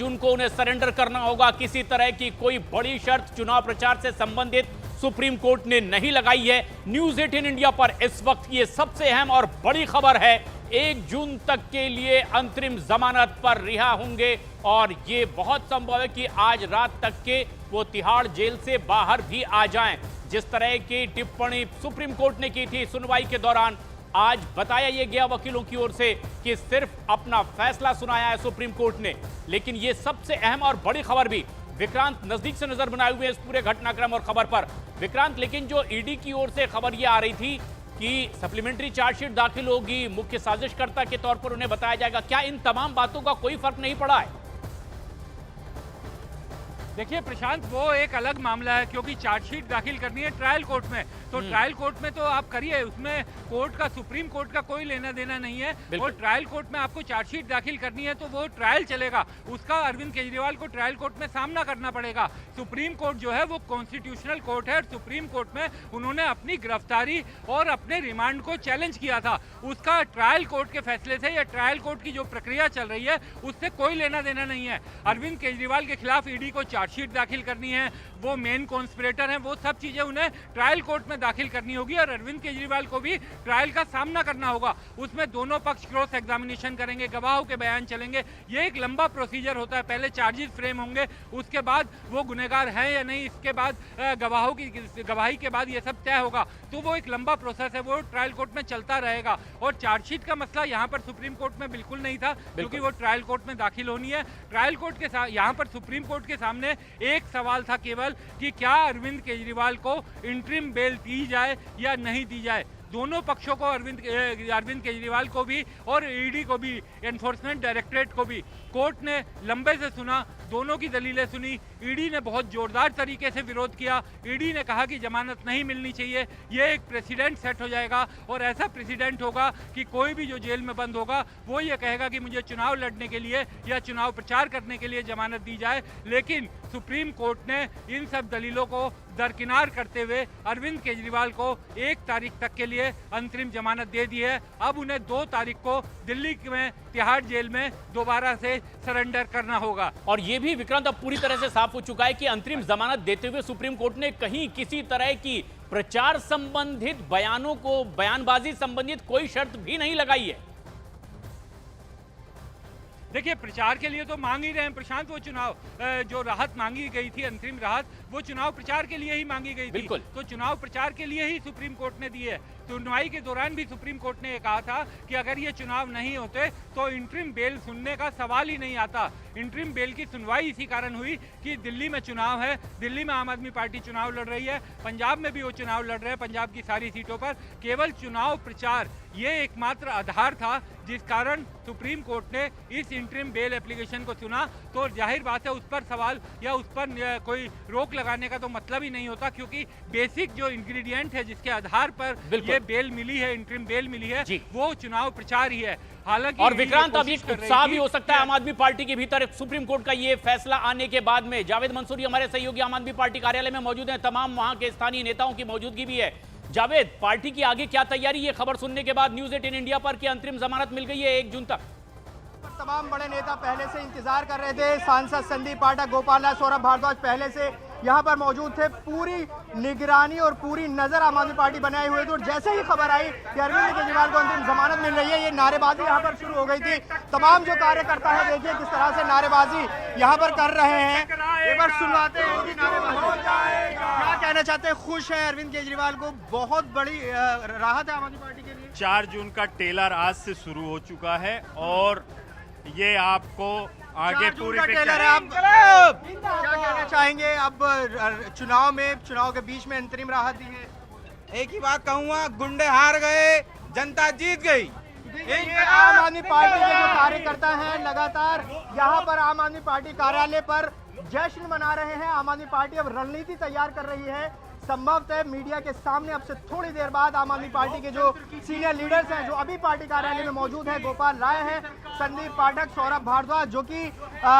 जून को उन्हें सरेंडर करना होगा। किसी तरह की कोई बड़ी शर्त चुनाव प्रचार से संबंधित सुप्रीम कोर्ट ने नहीं लगाई है। न्यूज 18 इंडिया पर इस वक्त ये सबसे अहम और बड़ी खबर है। 1 जून तक के लिए अंतरिम जमानत पर रिहा होंगे और ये बहुत संभव है कि आज रात तक के वो तिहाड़ जेल से बाहर भी आ जाएं। जिस तरह की टिप्पणी सुप्रीम कोर्ट ने की थी सुनवाई के दौरान, आज बताया यह गया वकीलों की ओर से कि सिर्फ अपना फैसला सुनाया है सुप्रीम कोर्ट ने। लेकिन यह सबसे अहम और बड़ी खबर भी, विक्रांत नजदीक से नजर बनाए हुए इस पूरे घटनाक्रम और खबर पर। विक्रांत, लेकिन जो ईडी की ओर से खबर यह आ रही थी कि सप्लीमेंट्री चार्जशीट दाखिल होगी, मुख्य साजिशकर्ता के तौर पर उन्हें बताया जाएगा, क्या इन तमाम बातों का कोई फर्क नहीं पड़ा है? देखिए प्रशांत, वो एक अलग मामला है क्योंकि चार्जशीट दाखिल करनी है ट्रायल कोर्ट में, तो ट्रायल कोर्ट में तो आप करिए, उसमें कोर्ट का, सुप्रीम कोर्ट का कोई लेना देना नहीं है। और ट्रायल कोर्ट में आपको चार्जशीट दाखिल करनी है तो वो ट्रायल चलेगा, उसका अरविंद केजरीवाल को ट्रायल कोर्ट में सामना करना पड़ेगा। सुप्रीम कोर्ट जो है वो कॉन्स्टिट्यूशनल कोर्ट है, सुप्रीम कोर्ट में उन्होंने अपनी गिरफ्तारी और अपने रिमांड को चैलेंज किया था। उसका ट्रायल कोर्ट के फैसले से या ट्रायल कोर्ट की जो प्रक्रिया चल रही है उससे कोई लेना देना नहीं है। अरविंद केजरीवाल के खिलाफ ईडी को चार्जशीट दाखिल करनी है, वो मेन कॉन्स्पिरेटर हैं, वो सब चीजें उन्हें ट्रायल कोर्ट में दाखिल करनी होगी और अरविंद केजरीवाल को भी ट्रायल का सामना करना होगा। उसमें दोनों पक्ष क्रॉस एग्जामिनेशन करेंगे, गवाहों के बयान चलेंगे। ये एक लंबा प्रोसीजर होता है, पहले चार्जेस फ्रेम होंगे, उसके बाद वो गुनहगार है या नहीं, इसके बाद गवाहों की गवाही के बाद ये सब तय होगा। तो वो एक लंबा प्रोसेस है, वो ट्रायल कोर्ट में चलता रहेगा। और चार्जशीट का मसला यहाँ पर सुप्रीम कोर्ट में बिल्कुल नहीं था क्योंकि वो ट्रायल कोर्ट में दाखिल होनी है। ट्रायल कोर्ट के साथ यहाँ पर सुप्रीम कोर्ट के सामने एक सवाल था केवल कि क्या अरविंद केजरीवाल को इंटरिम बेल दी जाए या नहीं दी जाए। दोनों पक्षों को, अरविंद केजरीवाल को भी और ईडी को भी, एनफोर्समेंट डायरेक्टरेट को भी कोर्ट ने लंबे से सुना, दोनों की दलीलें सुनी। ईडी ने बहुत जोरदार तरीके से विरोध किया। ईडी ने कहा कि जमानत नहीं मिलनी चाहिए, ये एक प्रेसिडेंट सेट हो जाएगा और ऐसा प्रेसिडेंट होगा कि कोई भी जो जेल में बंद होगा वो ये कहेगा कि मुझे चुनाव लड़ने के लिए या चुनाव प्रचार करने के लिए जमानत दी जाए। लेकिन सुप्रीम कोर्ट ने इन सब दलीलों को दरकिनार करते हुए अरविंद केजरीवाल को 1 तारीख तक के लिए अंतरिम जमानत दे दी है। अब उन्हें 2 तारीख को दिल्ली में तिहाड़ जेल में दोबारा से सरेंडर करना होगा। और ये भी विक्रांत अब पूरी तरह से साफ हो चुका है कि अंतरिम जमानत देते हुए सुप्रीम कोर्ट ने कहीं किसी तरह की प्रचार संबंधित बयानों को, बयानबाजी संबंधित कोई शर्त भी नहीं लगाई है। देखिए प्रचार के लिए तो मांग ही रहे हैं प्रशांत, वो चुनाव जो राहत मांगी गई थी, अंतरिम राहत, वो चुनाव प्रचार के लिए ही मांगी गई थी। तो चुनाव प्रचार के लिए ही सुप्रीम कोर्ट ने दी है। सुनवाई के दौरान भी सुप्रीम कोर्ट ने कहा था कि अगर ये चुनाव नहीं होते तो इंटरिम बेल सुनने का सवाल ही नहीं आता। इंटरिम बेल की सुनवाई इसी कारण हुई कि दिल्ली में चुनाव है, दिल्ली में आम आदमी पार्टी चुनाव लड़ रही है, पंजाब में भी वो चुनाव लड़ रहे हैं, पंजाब की सारी सीटों पर। केवल चुनाव प्रचार ये एकमात्र आधार था जिस कारण सुप्रीम कोर्ट ने इस इंटरिम बेल एप्लीकेशन को सुना। तो जाहिर बात है उस पर सवाल या उस पर कोई रोक लगाने का तो मतलब ही नहीं होता, क्योंकि बेसिक जो इंग्रेडिएंट है जिसके आधार पर ये बेल मिली है, इंटरिम बेल मिली है, वो चुनाव प्रचार ही है। हालांकि और विक्रांत, अब एक उत्साह भी हो सकता है आम आदमी पार्टी के भीतर सुप्रीम कोर्ट का ये फैसला आने के बाद में। जावेद मंसूरी हमारे सहयोगी आम आदमी पार्टी कार्यालय में मौजूद हैं, तमाम वहां के स्थानीय नेताओं की मौजूदगी भी है। जावेद, पार्टी की आगे क्या तैयारी, ये खबर सुनने के बाद न्यूज 18 इंडिया पर कि अंतरिम जमानत मिल गई है 1 जून तक? तमाम बड़े नेता पहले से इंतजार कर रहे थे। सांसद संदीप पाठक, गोपाल राय, सौरभ भारद्वाज पहले से यहाँ पर मौजूद थे। पूरी निगरानी और पूरी नजर आम आदमी पार्टी बनाए हुए थे और जैसे ही खबर आई कि अरविंद केजरीवाल को अंतरिम जमानत मिल रही है, ये नारेबाजी यहाँ पर शुरू हो गई थी। तमाम जो कार्यकर्ता है, देखिए किस तरह से नारेबाजी यहाँ पर कर रहे हैं। एक बार सुनवाते हैं उनकी नारेबाजी। क्या कहना चाहते हैं? खुश है अरविंद केजरीवाल को, बहुत बड़ी राहत है आम आदमी पार्टी के लिए। 4 जून का टेलर आज से शुरू हो चुका है और ये आपको आगे पूरी टेलर है। आप क्या कहना चाहेंगे? अब चुनाव में, चुनाव के बीच में अंतरिम राहत दी है। एक ही बात कहूँगा, गुंडे हार गए, जनता जीत गई। आम आदमी पार्टी के जो कार्यकर्ता हैं लगातार यहाँ पर आम आदमी पार्टी कार्यालय पर जश्न मना रहे हैं। आम आदमी पार्टी अब रणनीति तैयार कर रही है। संभवतः मीडिया के सामने अब से थोड़ी देर बाद आम आदमी पार्टी के जो सीनियर लीडर्स हैं, जो अभी पार्टी कार्यालय में मौजूद हैं, गोपाल राय हैं, संदीप पाठक, सौरभ भारद्वाज, जो कि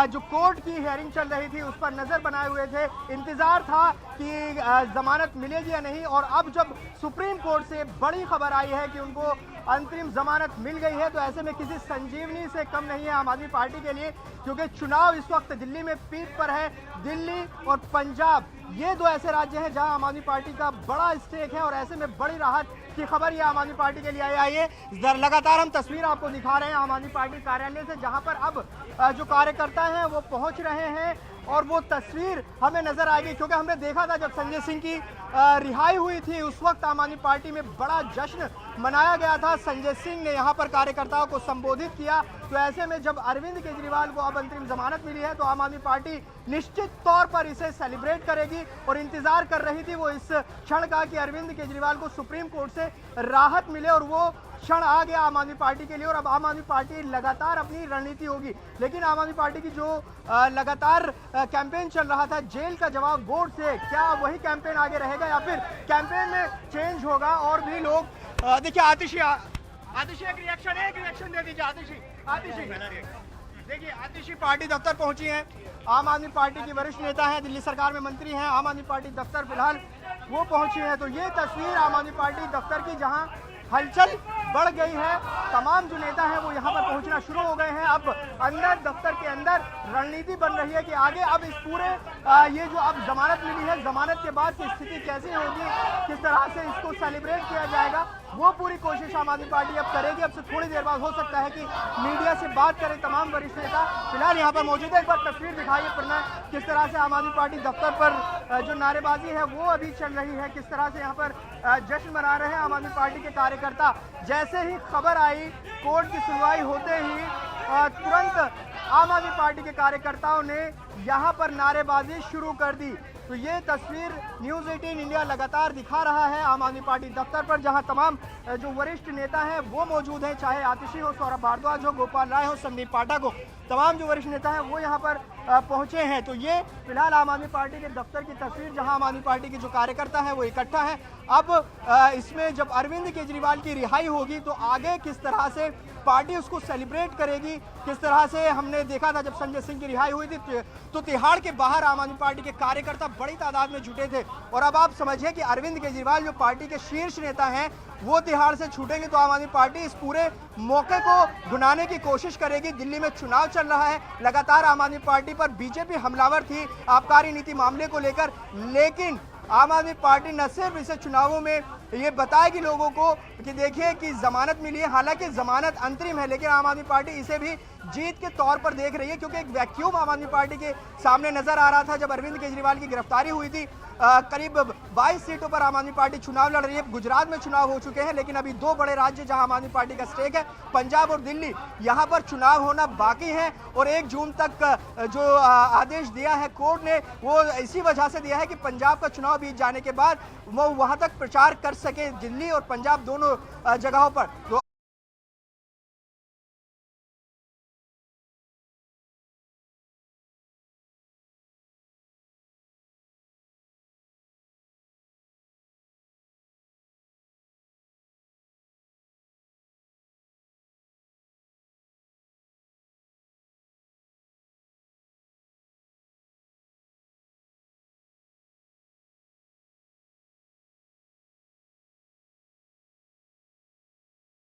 जो कोर्ट की हियरिंग चल रही थी उस पर नजर बनाए हुए थे। इंतजार था कि जमानत मिलेगी या नहीं, और अब जब सुप्रीम कोर्ट से बड़ी खबर आई है कि उनको अंतरिम जमानत मिल गई है, तो ऐसे में किसी संजीवनी से कम नहीं है आम आदमी पार्टी के लिए, क्योंकि चुनाव इस वक्त दिल्ली में पीक पर है। दिल्ली और पंजाब ये दो ऐसे राज्य हैं जहां आम आदमी पार्टी का बड़ा स्टेक है और ऐसे में बड़ी राहत की खबर ये आम आदमी पार्टी के लिए आई है। लगातार हम तस्वीर आपको दिखा रहे हैं आम आदमी पार्टी कार्यालय से, जहां पर अब जो कार्यकर्ता हैं वो पहुंच रहे हैं और वो तस्वीर हमें नजर आएगी, क्योंकि हमने देखा था जब संजय सिंह की रिहाई हुई थी उस वक्त आम आदमी पार्टी में बड़ा जश्न मनाया गया था। संजय सिंह ने यहाँ पर कार्यकर्ताओं को संबोधित किया। तो ऐसे में जब अरविंद केजरीवाल को अब अंतरिम जमानत मिली है तो आम आदमी पार्टी निश्चित तौर पर इसे सेलिब्रेट करेगी और इंतजार कर रही थी वो इस क्षण का कि अरविंद केजरीवाल को सुप्रीम कोर्ट से राहत मिले, और वो क्षण आ गया आम आदमी पार्टी के लिए। और अब आम आदमी पार्टी लगातार अपनी रणनीति होगी, लेकिन आम आदमी पार्टी की जो लगातार कैंपेन चल रहा था जेल का जवाब वोट से, क्या वही कैंपेन आगे रहेगा या फिर कैंपेन में चेंज होगा? और भी लोग देखिए, आतिशी एक रिएक्शन दे दीजिए। आतिशी देखिए, आतिशी पार्टी दफ्तर पहुंची हैं, आम आदमी पार्टी की वरिष्ठ नेता हैं, दिल्ली सरकार में मंत्री हैं, आम आदमी पार्टी दफ्तर फिलहाल वो पहुंची है। तो ये तस्वीर आम आदमी पार्टी दफ्तर की, जहां हलचल बढ़ गई है, तमाम जो नेता हैं वो यहाँ पर पहुंचना शुरू हो गए हैं। अब अंदर दफ्तर के अंदर रणनीति बन रही है कि आगे अब इस पूरे ये जो अब जमानत मिली है, जमानत के बाद की स्थिति कैसी होगी, किस तरह से इसको सेलिब्रेट किया जाएगा, वो पूरी कोशिश आम आदमी पार्टी अब करेगी। अब से थोड़ी देर बाद हो सकता है कि मीडिया से बात करें तमाम वरिष्ठ नेता। फिलहाल यहाँ पर मौजूद है, एक बार तस्वीर दिखाइए प्रणय, किस तरह से आम आदमी पार्टी दफ्तर पर जो नारेबाजी है वो अभी चल रही है, किस तरह से यहाँ पर जश्न मना रहे हैं आम आदमी पार्टी के कार्यकर्ता। जैसे ही खबर आई कोर्ट की सुनवाई होते ही तुरंत आम आदमी पार्टी के कार्यकर्ताओं ने यहाँ पर नारेबाजी शुरू कर दी। तो ये तस्वीर न्यूज़ 18 इंडिया लगातार दिखा रहा है आम आदमी पार्टी दफ्तर पर, जहां तमाम जो वरिष्ठ नेता हैं वो मौजूद हैं, चाहे आतिशी हो, सौरभ भारद्वाज हो, गोपाल राय हो, संदीप पाठक हो, तमाम जो वरिष्ठ नेता हैं वो यहाँ पर पहुंचे हैं। तो ये फिलहाल आम आदमी पार्टी के दफ्तर की तस्वीर, जहां आम आदमी पार्टी के जो कार्यकर्ता हैं वो इकट्ठा है। अब इसमें जब अरविंद केजरीवाल की रिहाई होगी तो आगे किस तरह से पार्टी उसको सेलिब्रेट करेगी, किस तरह से हमने देखा था जब संजय सिंह की रिहाई हुई थी तो तिहाड़ के बाहर आम आदमी पार्टी के कार्यकर्ता बड़ी तादाद में जुटे थे। और अब आप समझिए कि अरविंद केजरीवाल जो पार्टी के शीर्ष नेता हैं वो तिहाड़ से छूटेंगे तो आम आदमी पार्टी इस पूरे मौके को भुनाने की कोशिश करेगी। दिल्ली में चुनाव चल रहा है, लगातार आम आदमी पार्टी पर बीजेपी हमलावर थी आबकारी नीति मामले को लेकर, लेकिन आम आदमी पार्टी न सिर्फ इसे चुनावों में ये बताएगी लोगों को कि देखिए कि जमानत मिली है, हालांकि जमानत अंतरिम है, लेकिन आम आदमी पार्टी इसे भी जीत के तौर पर देख रही है, क्योंकि एक वैक्यूम आम आदमी पार्टी के सामने नजर आ रहा था जब अरविंद केजरीवाल की गिरफ्तारी हुई थी। करीब 22 सीटों पर आम आदमी पार्टी चुनाव लड़ रही है। गुजरात में चुनाव हो चुके हैं, लेकिन अभी दो बड़े राज्य जहां आम आदमी पार्टी का स्टेक है, पंजाब और दिल्ली, यहां पर चुनाव होना बाकी है। और 1 जून तक जो आदेश दिया है कोर्ट ने वो इसी वजह से दिया है कि पंजाब का चुनाव बीत जाने के बाद वो वहां तक प्रचार कर सके, दिल्ली और पंजाब दोनों जगहों पर। तो